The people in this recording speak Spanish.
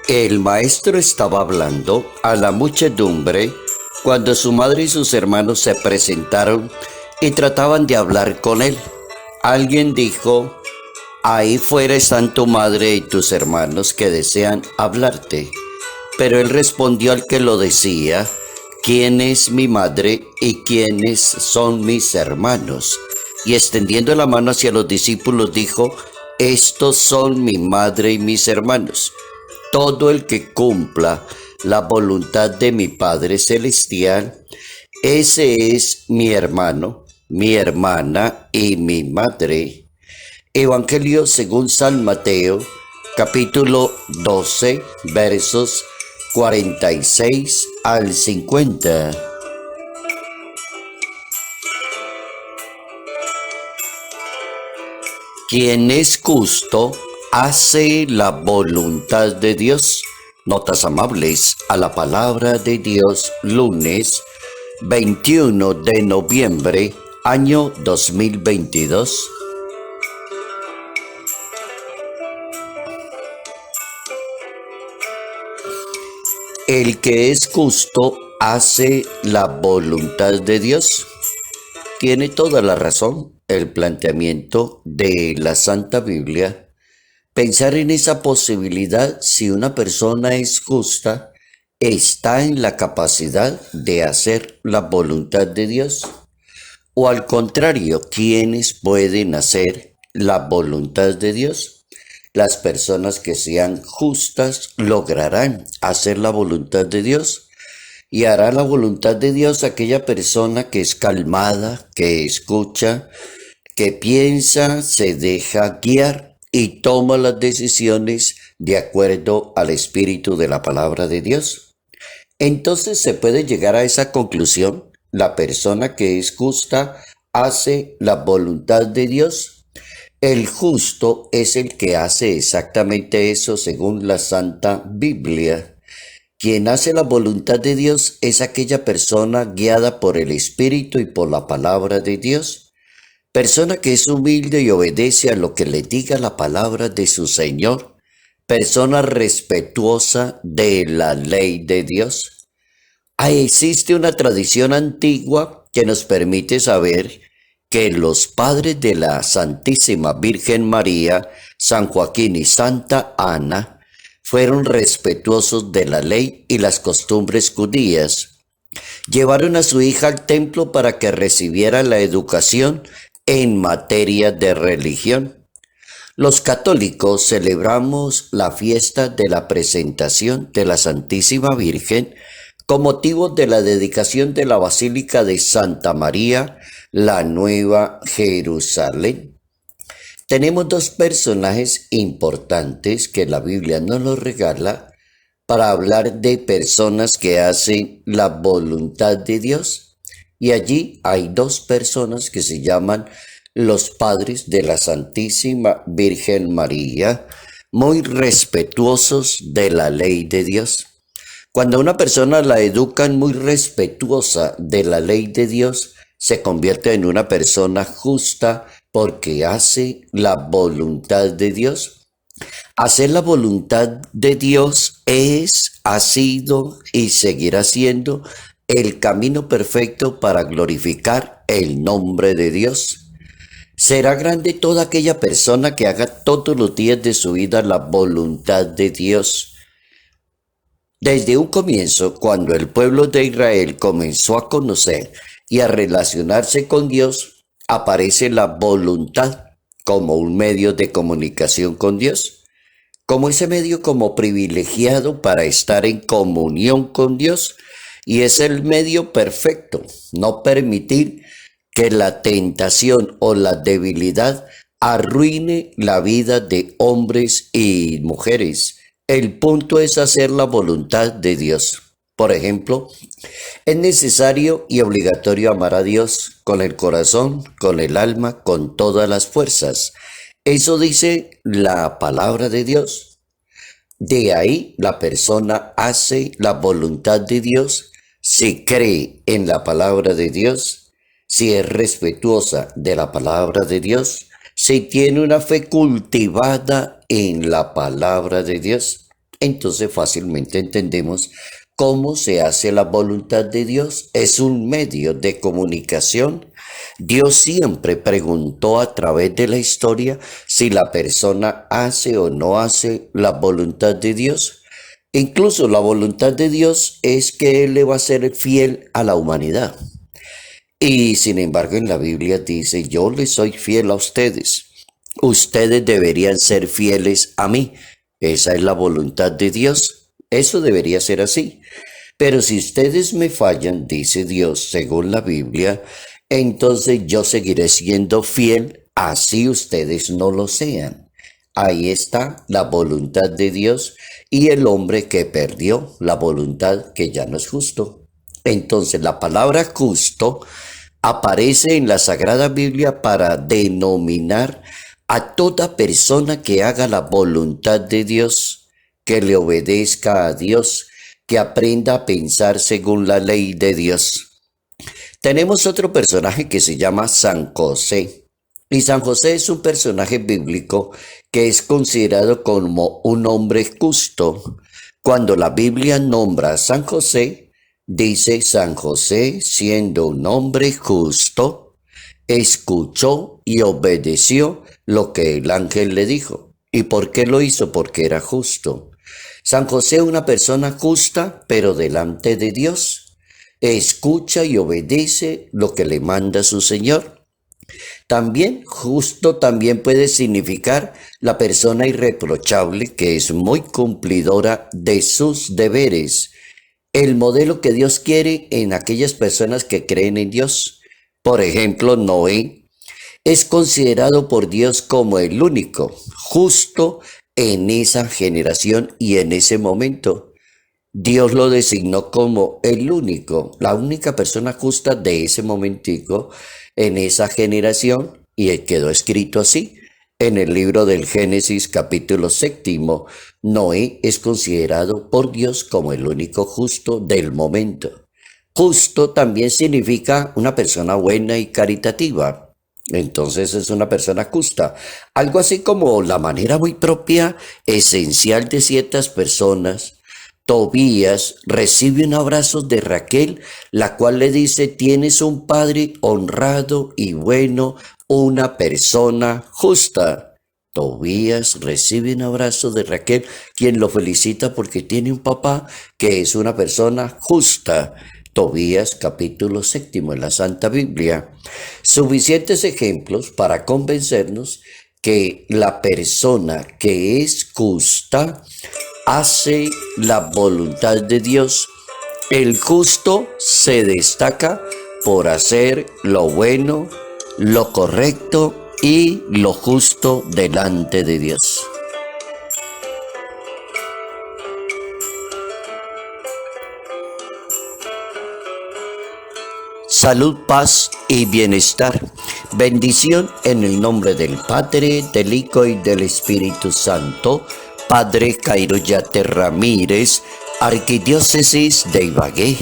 El maestro estaba hablando a la muchedumbre cuando su madre y sus hermanos se presentaron y trataban de hablar con él. Alguien dijo: ahí fuera están tu madre y tus hermanos que desean hablarte. Pero él respondió al que lo decía: ¿quién es mi madre y quiénes son mis hermanos? Y extendiendo la mano hacia los discípulos dijo: estos son mi madre y mis hermanos. Todo el que cumpla la voluntad de mi Padre Celestial, ese es mi hermano, mi hermana y mi madre. Evangelio según San Mateo, capítulo 12, versos 46 al 50. Quien es justo hace la voluntad de Dios. Notas amables a la palabra de Dios, lunes 21 de noviembre, año 2022. El que es justo hace la voluntad de Dios. Tiene toda la razón el planteamiento de la Santa Biblia. Pensar en esa posibilidad, si una persona es justa, está en la capacidad de hacer la voluntad de Dios. O al contrario, ¿quiénes pueden hacer la voluntad de Dios? Las personas que sean justas lograrán hacer la voluntad de Dios. Y hará la voluntad de Dios aquella persona que es calmada, que escucha, que piensa, se deja guiar y toma las decisiones de acuerdo al espíritu de la palabra de Dios. Entonces se puede llegar a esa conclusión: la persona que es justa hace la voluntad de Dios. El justo es el que hace exactamente eso según la Santa Biblia. Quien hace la voluntad de Dios es aquella persona guiada por el Espíritu y por la palabra de Dios. Persona que es humilde y obedece a lo que le diga la palabra de su Señor. Persona respetuosa de la ley de Dios. Existe una tradición antigua que nos permite saber que los padres de la Santísima Virgen María, San Joaquín y Santa Ana, fueron respetuosos de la ley y las costumbres judías. Llevaron a su hija al templo para que recibiera la educación en materia de religión. Los católicos celebramos la fiesta de la presentación de la Santísima Virgen con motivo de la dedicación de la Basílica de Santa María, la Nueva Jerusalén. Tenemos dos personajes importantes que la Biblia nos los regala para hablar de personas que hacen la voluntad de Dios. Y allí hay dos personas que se llaman los padres de la Santísima Virgen María, muy respetuosos de la ley de Dios. Cuando a una persona la educan muy respetuosa de la ley de Dios, se convierte en una persona justa porque hace la voluntad de Dios. Hacer la voluntad de Dios ha sido y seguirá siendo el camino perfecto para glorificar el nombre de Dios. Será grande toda aquella persona que haga todos los días de su vida la voluntad de Dios. Desde un comienzo, cuando el pueblo de Israel comenzó a conocer y a relacionarse con Dios, aparece la voluntad como un medio de comunicación con Dios, como ese medio como privilegiado para estar en comunión con Dios, y es el medio perfecto, no permitir que la tentación o la debilidad arruine la vida de hombres y mujeres. El punto es hacer la voluntad de Dios. Por ejemplo, es necesario y obligatorio amar a Dios con el corazón, con el alma, con todas las fuerzas. Eso dice la palabra de Dios. De ahí la persona hace la voluntad de Dios si cree en la palabra de Dios, si es respetuosa de la palabra de Dios, si tiene una fe cultivada en la palabra de Dios. entonces fácilmente entendemos cómo se hace la voluntad de Dios. Es un medio de comunicación. Dios siempre preguntó a través de la historia si la persona hace o no hace la voluntad de Dios. Incluso la voluntad de Dios es que Él le va a ser fiel a la humanidad. Y sin embargo en la Biblia dice, yo les soy fiel a ustedes. Ustedes deberían ser fieles a mí. Esa es la voluntad de Dios. Eso debería ser así. Pero si ustedes me fallan, dice Dios, según la Biblia, entonces yo seguiré siendo fiel, así ustedes no lo sean. Ahí está la voluntad de Dios y el hombre que perdió la voluntad, que ya no es justo. Entonces la palabra justo aparece en la Sagrada Biblia para denominar a toda persona que haga la voluntad de Dios, que le obedezca a Dios, que aprenda a pensar según la ley de Dios. Tenemos otro personaje que se llama San José. Y San José es un personaje bíblico que es considerado como un hombre justo. Cuando la Biblia nombra a San José, dice San José, siendo un hombre justo, escuchó y obedeció lo que el ángel le dijo. ¿Y por qué lo hizo? Porque era justo. San José es una persona justa, pero delante de Dios. Escucha y obedece lo que le manda su Señor. También justo también puede significar la persona irreprochable que es muy cumplidora de sus deberes. El modelo que Dios quiere en aquellas personas que creen en Dios. Por ejemplo, Noé es considerado por Dios como el único justo en esa generación y en ese momento. Dios lo designó como el único, la única persona justa de ese momentico en esa generación, y quedó escrito así en el libro del Génesis capítulo 7. Noé es considerado por Dios como el único justo del momento. Justo también significa una persona buena y caritativa. Entonces es una persona justa. Algo así como la manera muy propia, esencial de ciertas personas. Tobías recibe un abrazo de Raquel, la cual le dice, tienes un padre honrado y bueno, una persona justa. Tobías recibe un abrazo de Raquel, quien lo felicita porque tiene un papá que es una persona justa. Tobías capítulo 7 en la Santa Biblia. Suficientes ejemplos para convencernos que la persona que es justa hace la voluntad de Dios. El justo se destaca por hacer lo bueno, lo correcto y lo justo delante de Dios. Salud, paz y bienestar. Bendición en el nombre del Padre, del Hijo y del Espíritu Santo. Padre Cairo Yate Ramírez, Arquidiócesis de Ibagué.